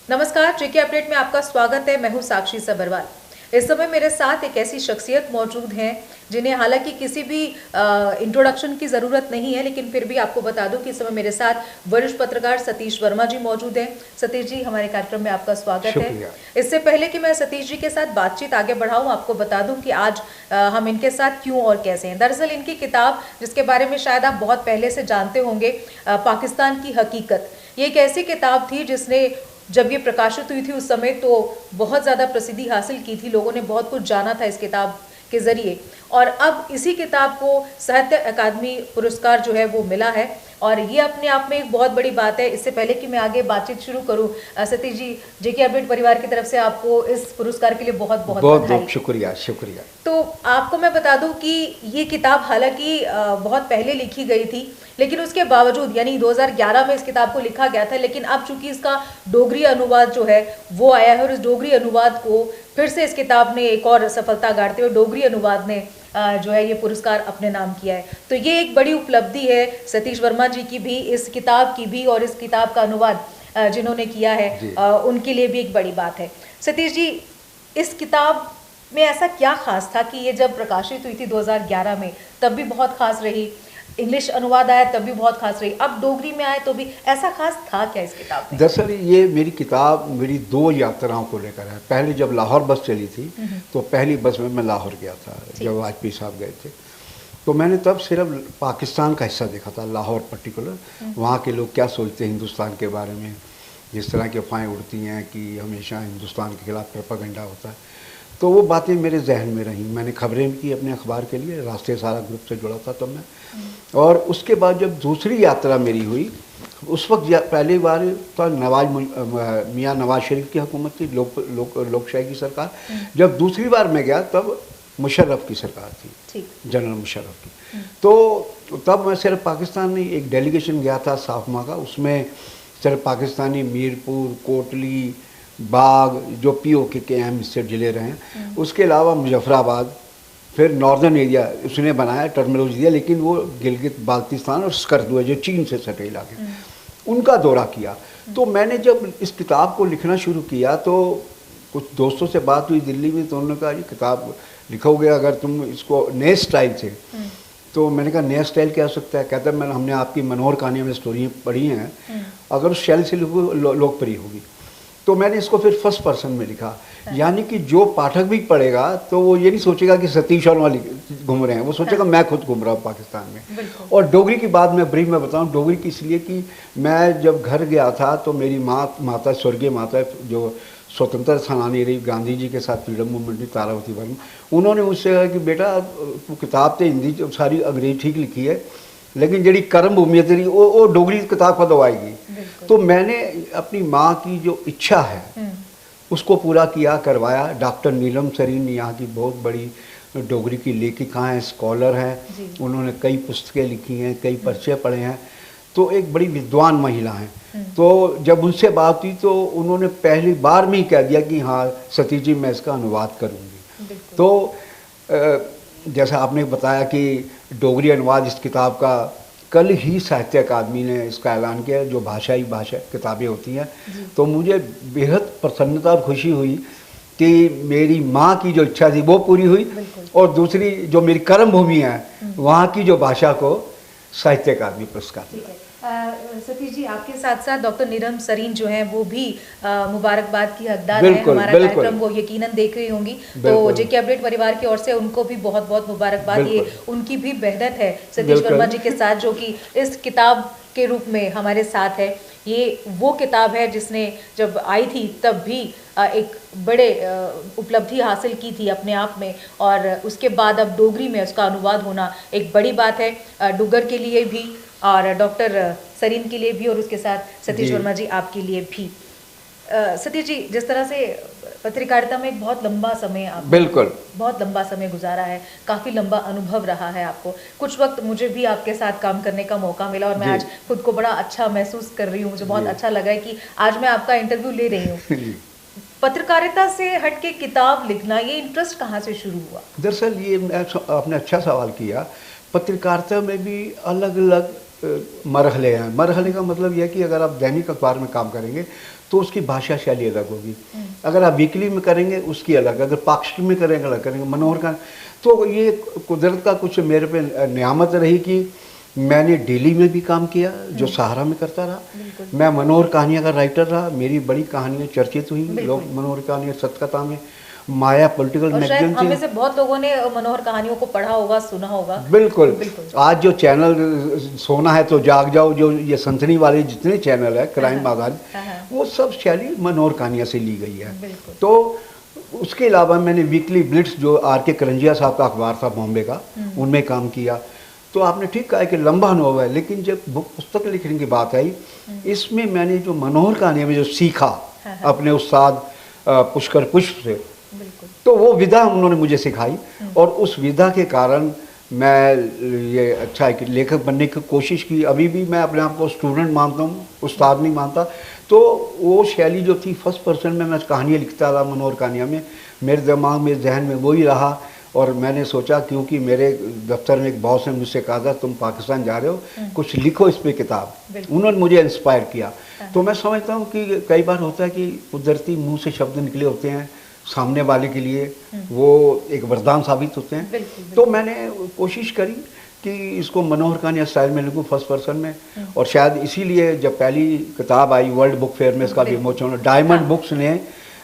नमस्कार, जेके अपडेट में आपका स्वागत है। मैं हूं साक्षी सबरवाल। इस समय मेरे साथ एक ऐसी शख्सियत मौजूद हैं जिन्हें हालांकि किसी भी इंट्रोडक्शन की ज़रूरत नहीं है, लेकिन फिर भी आपको बता दूं कि इस समय मेरे साथ वरिष्ठ पत्रकार सतीश वर्मा जी मौजूद हैं। सतीश जी, हमारे कार्यक्रम में आपका स्वागत है। इससे पहले कि मैं सतीश जी के साथ बातचीत आगे बढ़ाऊं, आपको बता दूं कि आज हम इनके साथ क्यों और कैसे हैं। दरअसल इनकी किताब, जिसके बारे में शायद आप बहुत पहले से जानते होंगे, पाकिस्तान की हकीकत, ये एक ऐसी किताब थी जिसने जब ये प्रकाशित हुई थी उस समय तो बहुत ज़्यादा प्रसिद्धि हासिल की थी। लोगों ने बहुत कुछ जाना था इस किताब के ज़रिए, और अब इसी किताब को साहित्य अकादमी पुरस्कार जो है वो मिला है, और ये अपने आप में एक बहुत बड़ी बात है। इससे पहले कि मैं आगे बातचीत शुरू करूं, सतीश जी, जेके अपडेट परिवार की तरफ से आपको इस पुरस्कार के लिए बहुत बहुत बहुत शुक्रिया। शुक्रिया। तो आपको मैं बता दूं कि ये किताब हालांकि बहुत पहले लिखी गई थी, लेकिन उसके बावजूद, यानी 2011 में इस किताब को लिखा गया था, लेकिन अब चूंकि इसका डोगरी अनुवाद जो है वो आया है, और इस डोगरी अनुवाद को फिर से इस किताब ने एक और सफलता गाड़ते हुए डोगरी अनुवाद ने जो है ये पुरस्कार अपने नाम किया है। तो ये एक बड़ी उपलब्धि है सतीश वर्मा जी की भी, इस किताब की भी, और इस किताब का अनुवाद जिन्होंने किया है उनके लिए भी एक बड़ी बात है। सतीश जी, इस किताब में ऐसा क्या खास था कि ये जब प्रकाशित हुई थी 2011 में तब भी बहुत खास रही, इंग्लिश अनुवाद आया तब भी बहुत खास रही, अब डोगरी में आए तो भी, ऐसा खास था क्या इस किताब में? दरअसल ये मेरी किताब मेरी 2 यात्राओं को लेकर है। पहले जब लाहौर बस चली थी तो पहली बस में मैं लाहौर गया था, जब वाजपेयी साहब गए थे, तो मैंने तब सिर्फ पाकिस्तान का हिस्सा देखा था, लाहौर पर्टिकुलर। वहाँ के लोग क्या सोचते हैं हिंदुस्तान के बारे में, जिस तरह की अफवाहें उड़ती हैं कि हमेशा हिंदुस्तान के खिलाफ प्रोपेगेंडा होता है, तो वो बातें मेरे जहन में रहीं। मैंने खबरें की अपने अखबार के लिए, राष्ट्रीय सहारा ग्रुप से जुड़ा था तब मैं। और उसके बाद जब दूसरी यात्रा मेरी हुई, उस वक्त पहली बार तो मियाँ नवाज शरीफ की हुकूमत थी, लोकशाही की सरकार। जब दूसरी बार मैं गया तब मुशर्रफ की सरकार थी, जनरल मुशर्रफ की। तो तब मैं सिर्फ पाकिस्तान नहीं, एक डेलीगेशन गया था साफमा का, उसमें सिर्फ पाकिस्तानी मीरपुर, कोटली, बाग, जो पीओके के अहम हिस्से जिले रहे हैं, उसके अलावा मुजफ्फराबाद, फिर नॉर्दर्न एरिया उसने बनाया, टर्मिनोलॉजी दिया, लेकिन वो गिलगित बाल्तिस्तान और स्कर्दुआ जो चीन से सटे इलाके, उनका दौरा किया। तो मैंने जब इस किताब को लिखना शुरू किया तो कुछ दोस्तों से बात हुई दिल्ली में, तो उन्होंने कहा ये किताब लिखोगे अगर तुम इसको नए स्टाइल से, तो मैंने कहा नया स्टाइल क्या हो सकता है? कहता है हमने आपकी मनोहर कहानियों में स्टोरी पढ़ी हैं, अगर उस शैली से लोकप्रिय होगी। तो मैंने इसको फिर फर्स्ट पर्सन में लिखा, यानी कि जो पाठक भी पढ़ेगा तो वो ये नहीं सोचेगा कि सतीश वर्मा घूम रहे हैं, वो सोचेगा मैं खुद घूम रहा हूँ पाकिस्तान में। और डोगरी की बात मैं ब्रीफ में बताऊँ, डोगरी की इसलिए कि मैं जब घर गया था तो मेरी माता स्वर्गीय माता जो स्वतंत्रता सेनानी रही, गांधी जी के साथ फ्रीडम मूवमेंट में, तारावती वर्मा, उन्होंने मुझसे कहा कि बेटा तू किताब तो हिंदी सारी अंग्रेजी ठीक लिखी है, लेकिन जड़ी कर्म भूमि तेरी वो डोगरी किताब कदों आएगी। तो मैंने अपनी माँ की जो इच्छा है उसको पूरा किया, करवाया। डॉक्टर नीलम सरीन यहाँ की बहुत बड़ी डोगरी की लेखिका हैं, स्कॉलर हैं, उन्होंने कई पुस्तकें लिखी हैं, कई पर्चे पढ़े हैं, तो एक बड़ी विद्वान महिला हैं। तो जब उनसे बात हुई तो उन्होंने पहली बार में ही कह दिया कि हाँ सतीश जी मैं इसका अनुवाद करूँगी। तो जैसा आपने बताया कि डोगरी अनुवाद इस किताब का, कल ही साहित्य अकादमी ने इसका ऐलान किया, जो भाषा किताबें होती हैं, तो मुझे बेहद प्रसन्नता और खुशी हुई कि मेरी माँ की जो इच्छा थी वो पूरी हुई, और दूसरी जो मेरी कर्म भूमि है वहाँ की जो भाषा को साहित्य अकादमी पुरस्कार दिया। सतीश जी, आपके साथ साथ डॉक्टर नीलम सरीन जो हैं वो भी मुबारकबाद की हकदार हैं। हमारा कार्यक्रम वो यकीनन देख रही होंगी, तो जेके अपडेट परिवार की ओर से उनको भी बहुत बहुत मुबारकबाद। ये उनकी भी मेहनत है सतीश वर्मा जी के साथ, जो कि इस किताब के रूप में हमारे साथ है। ये वो किताब है जिसने जब आई थी तब भी एक बड़े उपलब्धि हासिल की थी अपने आप में, और उसके बाद अब डोगरी में उसका अनुवाद होना एक बड़ी बात है, डुग्गर के लिए भी और डॉक्टर सरीन के लिए भी, और उसके साथ सतीश वर्मा जी आपके लिए भी। सतीश जी, जिस तरह से पत्रकारिता में एक बहुत लंबा समय, आप बिल्कुल बहुत लंबा समय गुजारा है, काफ़ी लंबा अनुभव रहा है आपको। कुछ वक्त मुझे भी आपके साथ काम करने का मौका मिला, और मैं आज खुद को बड़ा अच्छा महसूस कर रही हूँ। मुझे बहुत अच्छा लगा है कि आज मैं आपका इंटरव्यू ले रही हूँ। पत्रकारिता से हट के किताब लिखना, ये इंटरेस्ट कहाँ से शुरू हुआ? दरअसल ये आपने अच्छा सवाल किया। पत्रकारिता में भी अलग अलग मरहले हैं। मरहले का मतलब यह है कि अगर आप दैनिक अखबार में काम करेंगे तो उसकी भाषा शैली अलग होगी, अगर आप वीकली में करेंगे उसकी अलग, अगर पाक्षिक में करेंगे अलग करेंगे, मनोहर का। तो ये कुदरत का कुछ मेरे पे नियामत रही कि मैंने डेली में भी काम किया जो सहारा में करता रहा, मैं मनोहर कहानियाँ का राइटर रहा, मेरी बड़ी कहानियाँ चर्चित हुई, लोग मनोहर कहानियाँ सत्यकथा में, माया पॉलिटिकल मैगजीन हम में से बहुत लोगों ने मनोहर कहानियों को पढ़ा होगा, सुना होगा। बिल्कुल। आज जो चैनल सोना है तो जाग जाओ, जो ये सनसनी वाले जितने चैनल है क्राइम आधारित, वो सब शैली मनोहर कहानियाँ से ली गई है। तो उसके अलावा मैंने वीकली ब्लिट्स जो आर के करंजिया साहब का अखबार था बॉम्बे का, उनमें काम किया। तो आपने ठीक कहा कि लंबा अनुभव है, लेकिन जब पुस्तक लिखने की बात आई, इसमें मैंने जो मनोहर कहानियों में जो सीखा अपने उस्ताद पुष्कर पुष्प से, तो वो विधा उन्होंने मुझे सिखाई, और उस विधा के कारण मैं ये अच्छा एक लेखक बनने की कोशिश की। अभी भी मैं अपने आप को स्टूडेंट मानता हूँ, उस्ताद नहीं मानता। तो वो शैली जो थी फर्स्ट पर्सन में मैं कहानियाँ लिखता रहा, मनोहर कहानियाँ में मेरे दिमाग में जहन में वही रहा। और मैंने सोचा, क्योंकि मेरे दफ्तर में एक बॉस ने मुझसे कहा था तुम पाकिस्तान जा रहे हो, कुछ लिखो इस पे किताब, उन्होंने मुझे इंस्पायर किया। तो मैं समझता हूँ कि कई बार होता है कि कुदरती मुंह से शब्द निकले होते हैं, सामने वाले के लिए वो एक वरदान साबित होते हैं। तो मैंने कोशिश करी कि इसको मनोहर कहानियाँ स्टाइल में लिखूँ फर्स्ट पर्सन में, और शायद इसीलिए जब पहली किताब आई वर्ल्ड बुक फेयर में इसका विमोचन, डायमंड बुक्स ने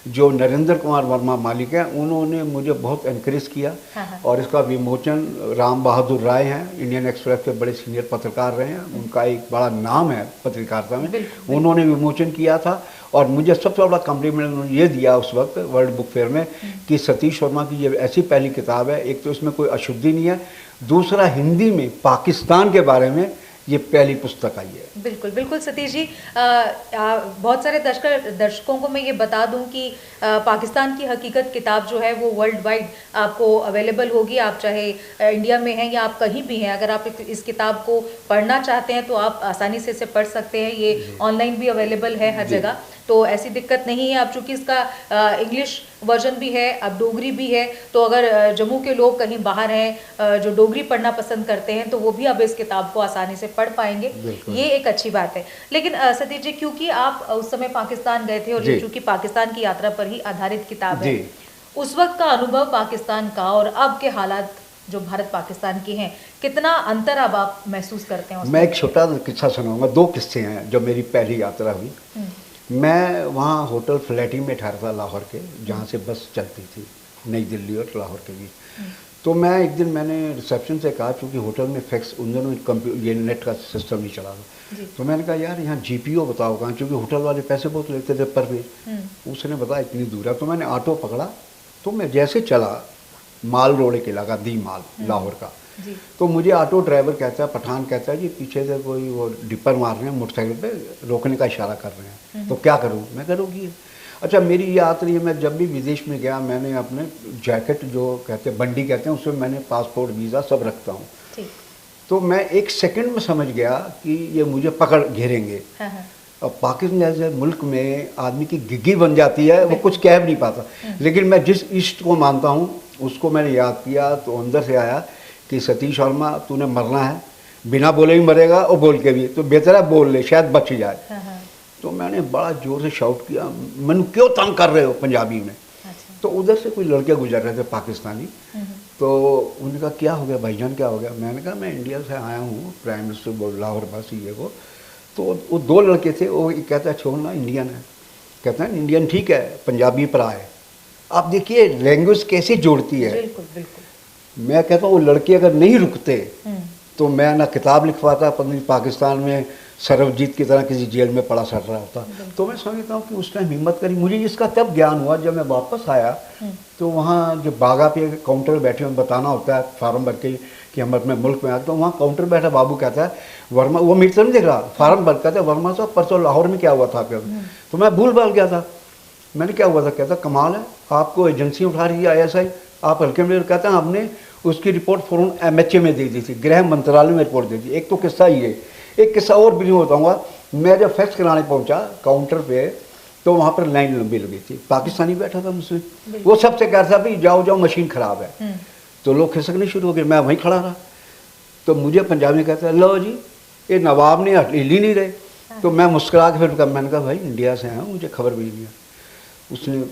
जो नरेंद्र कुमार वर्मा मालिक हैं, उन्होंने मुझे बहुत एनकरेज किया, और इसका विमोचन राम बहादुर राय हैं, इंडियन एक्सप्रेस के बड़े सीनियर पत्रकार रहे हैं, उनका एक बड़ा नाम है पत्रकारिता में, उन्होंने विमोचन किया था। और मुझे सबसे बड़ा कॉम्प्लीमेंट उन्होंने ये दिया उस वक्त वर्ल्ड बुक फेयर में कि सतीश वर्मा की ये ऐसी पहली किताब है, एक तो इसमें कोई अशुद्धि नहीं है, दूसरा हिंदी में पाकिस्तान के बारे में ये पहली पुस्तक आई है। बिल्कुल बिल्कुल सतीश जी, बहुत सारे दर्शकों को मैं ये बता दूं कि पाकिस्तान की हकीकत किताब जो है वो वर्ल्ड वाइड आपको अवेलेबल होगी। आप चाहे इंडिया में हैं या आप कहीं भी हैं, अगर आप इस किताब को पढ़ना चाहते हैं तो आप आसानी से इसे पढ़ सकते हैं। ये ऑनलाइन भी अवेलेबल है हर जगह, तो ऐसी दिक्कत नहीं है। अब चूंकि इसका इंग्लिश वर्जन भी है, अब डोगरी भी है, तो अगर जम्मू के लोग कहीं बाहर हैं जो डोगरी पढ़ना पसंद करते हैं तो वो भी अब इस किताब को आसानी से पढ़ पाएंगे, ये एक अच्छी बात है। लेकिन सतीश जी, क्योंकि आप उस समय पाकिस्तान गए थे और ये चूंकि पाकिस्तान की यात्रा पर ही आधारित किताब है, उस वक्त का अनुभव पाकिस्तान का और अब के हालात जो भारत पाकिस्तान के हैं, कितना अंतर अब आप महसूस करते हैं? मैं एक छोटा किस्सा सुनाऊंगा, दो किस्से हैं जो मेरी पहली यात्रा हुई। मैं वहाँ होटल फ्लैटी में ठहरा था लाहौर के, जहाँ से बस चलती थी नई दिल्ली और लाहौर के बीच। तो मैं एक दिन मैंने रिसेप्शन से कहा, चूँकि होटल में फैक्स उन दिनों ये नेट का सिस्टम नहीं चला था, तो मैंने कहा यार यहाँ जीपीओ बताओ कहाँ, क्योंकि होटल वाले पैसे बहुत लेते थे पर डे। उसने बताया इतनी दूर है। तो मैंने ऑटो पकड़ा, तो मैं जैसे चला माल रोड के इलाका दी माल लाहौर का, तो मुझे ऑटो ड्राइवर कहता है, पठान कहता है जी पीछे से कोई वो डिपर मार रहे हैं मोटरसाइकिल पे, रोकने का इशारा कर रहे हैं, तो क्या करूँ? मैं कह रोकिए। अच्छा, मेरी ये आदत रही है, मैं जब भी विदेश में गया मैंने अपने जैकेट जो कहते हैं बंडी कहते हैं, उसमें मैंने पासपोर्ट वीज़ा सब रखता हूँ। तो मैं एक सेकंड में समझ गया कि ये मुझे पकड़ घेरेंगे। अब पाकिस्तान जैसे मुल्क में आदमी की गिग्गी बन जाती है, वो कुछ कह भी नहीं पाता। लेकिन मैं जिस इष्ट को मानता हूँ उसको मैंने याद किया, तो अंदर से आया कि सतीश वर्मा तूने मरना है, बिना बोले भी मरेगा और बोल के भी, तो बेहतर है बोल ले, शायद बच जाए। तो मैंने बड़ा जोर से शाउट किया, मैंने क्यों तंग कर रहे हो, पंजाबी में। तो उधर से कोई लड़के गुजर रहे थे पाकिस्तानी, तो उन्होंने कहा क्या हो गया भाईजान, क्या हो गया? मैंने कहा मैं इंडिया से आया हूँ, प्राइम मिनिस्टर बोल लाहौर बस ये वो। तो वो दो लड़के थे, वो कहता है छोड़ना इंडियन है, कहता है इंडियन ठीक है, पंजाबी पर आए। आप देखिए लैंग्वेज कैसे जोड़ती है। बिल्कुल बिल्कुल। मैं कहता हूँ वो लड़के अगर नहीं रुकते तो मैं ना किताब लिख पाता, पाकिस्तान में सरबजीत की तरह किसी जेल में पड़ा सड़ रहा होता। तो मैं समझता हूँ कि उस टाइम हिम्मत करी। मुझे इसका तब ज्ञान हुआ जब मैं वापस आया, तो वहाँ जो बागा पे काउंटर बैठे हुए बताना होता है फार्म भर के कि हम अपने मुल्क में आते, तो वहाँ काउंटर बैठा बाबू कहता है वर्मा, वो मेरी तरफ नहीं देख रहा, फार्म भर कहता है वर्मा साहब परसों लाहौर में क्या हुआ था आपके? तो मैं भूल भाल गया था, मैंने क्या हुआ था? कहता कमाल है, आपको एजेंसी उठा रही है ISI, आप हल्के में। कहता है आपने उसकी रिपोर्ट फ़ौरन MHA में दे दी थी, गृह मंत्रालय में रिपोर्ट दी थी। एक तो किस्सा ये, एक किस्सा और भी नहीं बताऊँगा। मैं जब फैक्स कराने पहुँचा काउंटर पे, तो वहाँ पर लाइन लंबी लगी थी, पाकिस्तानी बैठा था मुझसे, वो सबसे कह रहा था भाई जाओ जाओ मशीन ख़राब है। तो लोग खिसकने शुरू हो गए, मैं वहीं खड़ा रहा। तो मुझे पंजाबी में कहता है लो जी ये नवाब ने हिल ही नहीं रहे। तो मैं मुस्कुरा के फिर मैंने कहा भाई इंडिया से आया हूँ, मुझे खबर भी नहीं है। उसने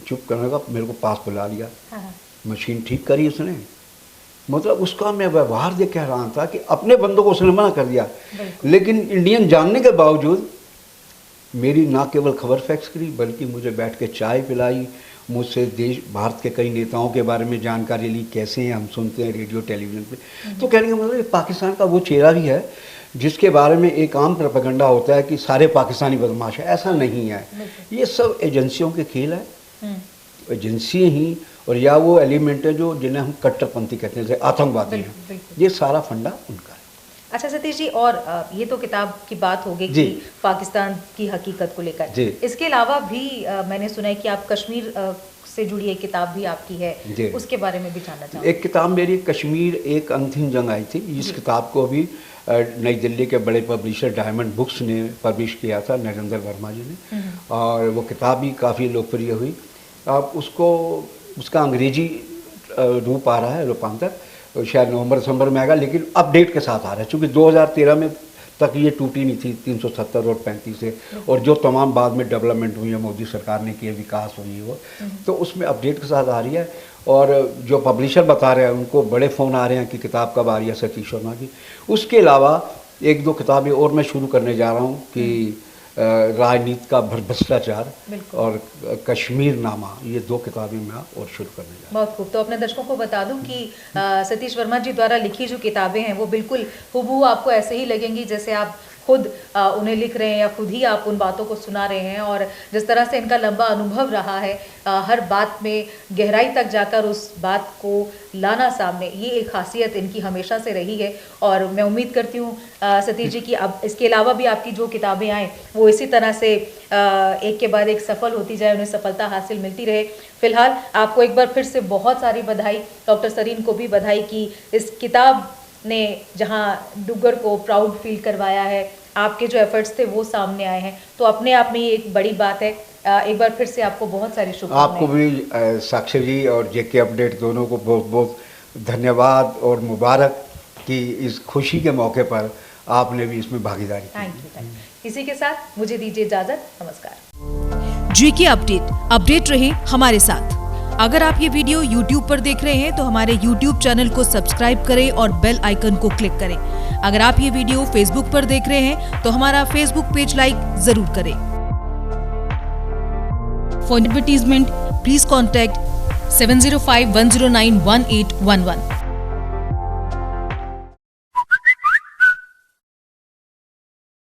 चुप करने का मेरे को पास बुला लिया, मशीन ठीक करी उसने। मतलब उसका मैं व्यवहार देख के हैरान था कि अपने बंदों को उसने मना कर दिया, लेकिन इंडियन जानने के बावजूद मेरी ना केवल खबर फैक्स करी बल्कि मुझे बैठ के चाय पिलाई, मुझसे देश भारत के कई नेताओं के बारे में जानकारी ली, कैसे हैं हम सुनते हैं रेडियो टेलीविज़न पे। तो कहने का मतलब पाकिस्तान का वो चेहरा भी है जिसके बारे में एक आम प्रोपेगेंडा होता है कि सारे पाकिस्तानी बदमाश है। ऐसा नहीं है, ये सब एजेंसियों के खेल है। एजेंसी ही और या वो एलिमेंट है जो जिन्हें हम कट्टरपंथी कहते हैं, जैसे आतंकवादी हैं, ये सारा फंडा उनका है। अच्छा सतीश जी, और ये तो किताब की बात हो गई कि पाकिस्तान की हकीकत को लेकर। इसके अलावा भी मैंने सुना है कि आप कश्मीर से जुड़ी एक किताब भी आपकी है, उसके बारे में भी जानना चाहूँगा। एक किताब मेरी कश्मीर एक अंतिम जंग आई थी। इस किताब को भी नई दिल्ली के बड़े पब्लिशर डायमंड बुक्स ने पब्लिश किया था, नरेंद्र वर्मा जी ने, और वो किताब भी काफ़ी लोकप्रिय हुई। अब उसका अंग्रेजी रूप आ रहा है, रूपांतर शायद नवंबर-दिसंबर में आएगा, लेकिन अपडेट के साथ आ रहा है, क्योंकि 2013 में तक ये टूटी नहीं थी 370 और 35 से, और जो तमाम बाद में डेवलपमेंट हुई है मोदी सरकार ने किए, विकास हुई है वो, तो उसमें अपडेट के साथ आ रही है। और जो पब्लिशर बता रहे हैं उनको बड़े फ़ोन आ रहे हैं कि किताब कब आ रही है सतीश वर्मा की। उसके अलावा एक दो किताबें और मैं शुरू करने जा रहा हूँ कि राजनीति का भ्रष्टाचार और कश्मीर नामा, ये 2 किताबें मैं और शुरू करने जा रहा हूँ। बहुत खूब। तो अपने दर्शकों को बता दूं कि सतीश वर्मा जी द्वारा लिखी जो किताबें हैं वो बिल्कुल हूबहू आपको ऐसे ही लगेंगी जैसे आप खुद उन्हें लिख रहे हैं या खुद ही आप उन बातों को सुना रहे हैं। और जिस तरह से इनका लंबा अनुभव रहा है, हर बात में गहराई तक जाकर उस बात को लाना सामने, ये एक खासियत इनकी हमेशा से रही है। और मैं उम्मीद करती हूँ सतीश जी की अब इसके अलावा भी आपकी जो किताबें आएँ वो इसी तरह से एक के बाद एक सफल होती जाए, उन्हें सफलता हासिल मिलती रहे। फिलहाल आपको एक बार फिर से बहुत सारी बधाई, डॉक्टर सरीन को भी बधाई कि इस किताब ने जहां डुग्गर को प्राउड फील करवाया है, आपके जो एफर्ट्स थे वो सामने आए हैं, तो अपने आप में ये एक बड़ी बात है। एक बार फिर से आपको बहुत सारी शुभकामनाएं। आपको भी साक्षी जी और जेके अपडेट दोनों को बहुत बहुत धन्यवाद और मुबारक कि इस खुशी के मौके पर आपने भी इसमें भागीदारी की। Thank you. इसी के साथ मुझे दीजिए इजाजत, नमस्कार। जेके अपडेट रहे हमारे साथ। अगर आप ये वीडियो YouTube पर देख रहे हैं तो हमारे YouTube चैनल को सब्सक्राइब करें और बेल आइकन को क्लिक करें। अगर आप ये वीडियो Facebook पर देख रहे हैं तो हमारा Facebook पेज लाइक जरूर करें। For advertisement please contact 7051091811।